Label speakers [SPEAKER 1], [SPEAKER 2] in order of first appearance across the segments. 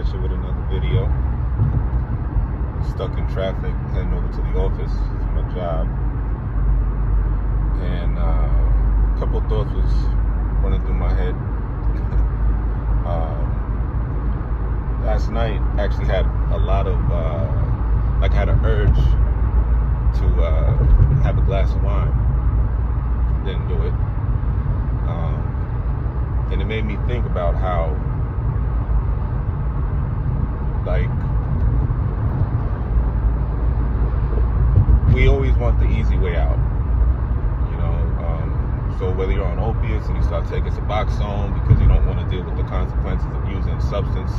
[SPEAKER 1] at you with another video. Stuck in traffic, heading over to the office for my job. And a couple of thoughts was running through my head. Last night actually had a lot of, I had an urge to have a glass of wine. Didn't do it. And it made me think about how, like, we always want the easy way out, you know. So whether you're on opiates and you start taking Suboxone because you don't want to deal with the consequences of using a substance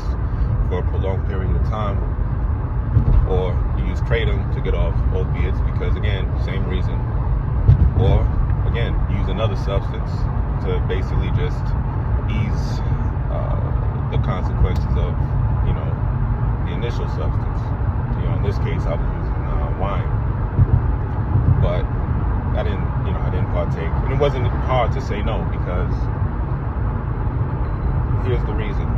[SPEAKER 1] for a prolonged period of time, or you use Kratom to get off opiates because, again, same reason, or again, use another substance to basically just ease the consequences of, you know, the initial substance. You know, in this case, I was using wine, but I didn't partake, and it wasn't hard to say no because here's the reason.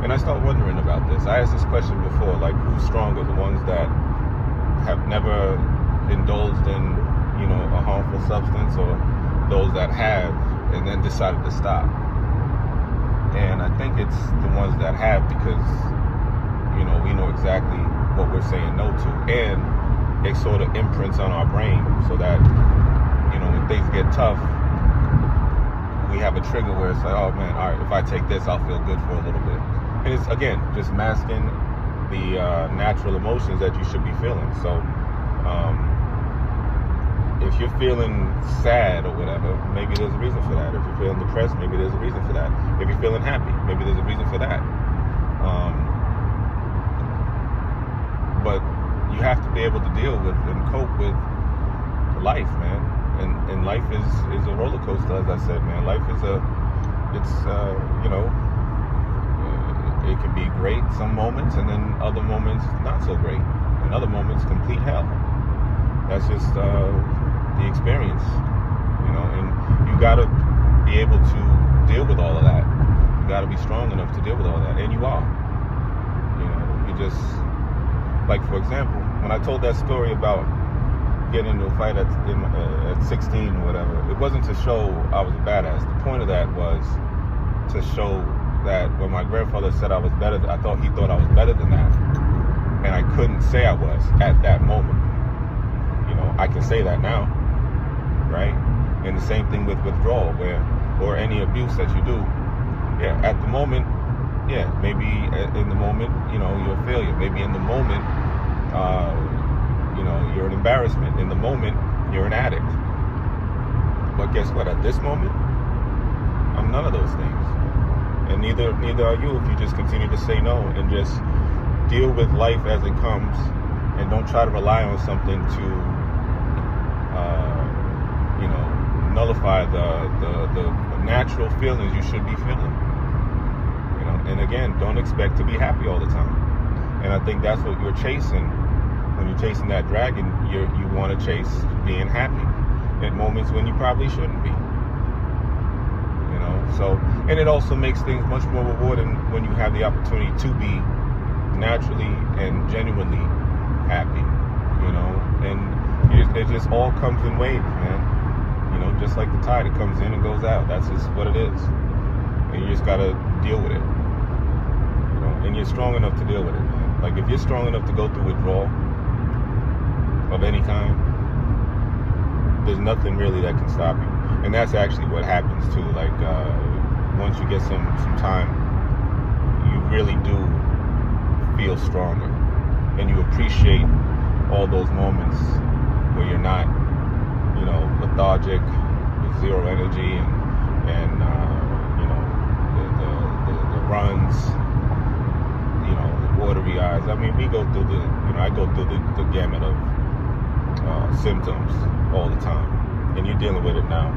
[SPEAKER 1] And I started wondering about this. I asked this question before, like, who's stronger, the ones that have never indulged in, you know, a harmful substance, or those that have and then decided to stop? And I think it's the ones that have, because, you know, we know exactly what we're saying no to, and it sort of imprints on our brain so that, you know, when things get tough, we have a trigger where it's like, oh man, all right, if I take this, I'll feel good for a little bit. And it's, again, just masking the natural emotions that you should be feeling. So if you're feeling sad or whatever, maybe there's a reason for that. If you're feeling depressed, maybe there's a reason for that. If you're feeling happy, maybe there's a reason for that. But you have to be able to deal with and cope with life, man. And life is a roller coaster, as I said, man. Life is you know, it can be great some moments, and then other moments not so great, and other moments complete hell. That's just the experience, you know. And you gotta be able to deal with all of that. You gotta be strong enough to deal with all that, and you are. You know, you just, like, for example, when I told that story about getting into a fight at 16 or whatever, it wasn't to show I was a badass. The point of that was to show that when my grandfather said I was better, he thought I was better than that, and I couldn't say I was at that moment. You know, I can say that now, right? And the same thing with withdrawal, or any abuse that you do. Yeah, at the moment, yeah, maybe in the moment, you know, you're a failure. Maybe in the moment, you know, you're an embarrassment. In the moment, you're an addict. But guess what? At this moment, I'm none of those things. And neither are you, if you just continue to say no and just deal with life as it comes, and don't try to rely on something to, you know, nullify the natural feelings you should be feeling. You know, and again, don't expect to be happy all the time. And I think that's what you're chasing. When you're chasing that dragon, you want to chase being happy at moments when you probably shouldn't be. You know, so, and it also makes things much more rewarding when you have the opportunity to be naturally and genuinely happy. You know, and it just all comes in waves, man. You know, just like the tide, it comes in and goes out. That's just what it is. And you just gotta deal with it. You know, and you're strong enough to deal with it, man. Like, if you're strong enough to go through withdrawal of any kind, there's nothing really that can stop you. And that's actually what happens too. Like, once you get some time, you really do feel stronger, and you appreciate all those moments where you're not, you know, lethargic with zero energy, and you know, the runs, you know, the watery eyes. I mean, we go through I go through the gamut of symptoms all the time, and you're dealing with it now.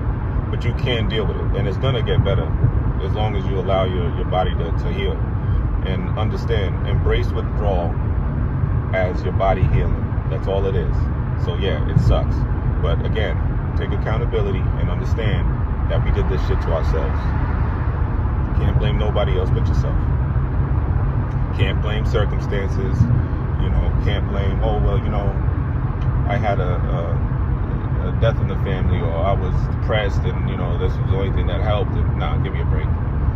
[SPEAKER 1] But you can deal with it, and it's gonna get better as long as you allow your body to heal. And understand, embrace withdrawal as your body healing. That's all it is. So yeah, it sucks, but again, take accountability and understand that we did this shit to ourselves. You can't blame nobody else but yourself. Can't blame circumstances. You know, can't blame, oh, well, you know, I had a death in the family, or I was depressed and, you know, this was the only thing that helped. And, nah, give me a break.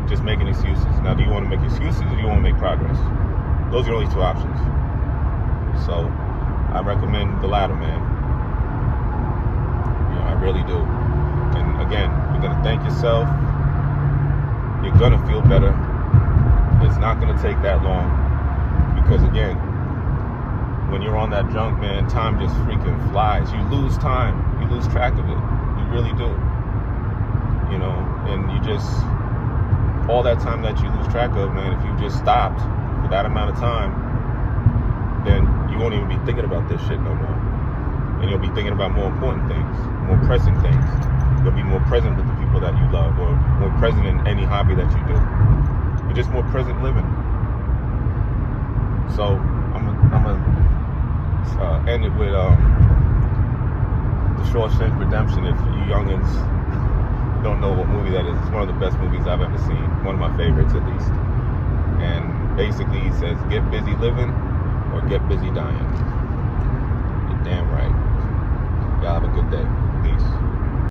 [SPEAKER 1] Just making excuses. Now, do you want to make excuses or do you want to make progress? Those are the only two options. So, I recommend the latter, man. You know, I really do. And again, you're going to thank yourself. You're going to feel better. It's not going to take that long. Because again, when you're on that junk, man, time just freaking flies. You lose time. You lose track of it. You really do. You know, and you just, all that time that you lose track of, man, if you just stopped for that amount of time, then you won't even be thinking about this shit no more. And you'll be thinking about more important things, more pressing things. You'll be more present with the people that you love, or more present in any hobby that you do. You're just more present living. So I'm gonna end it with The Shawshank Redemption. If you youngins don't know what movie that is, it's one of the best movies I've ever seen. One of my favorites, at least. And basically, he says, "Get busy living or get busy dying." You're damn right. Y'all have a good day.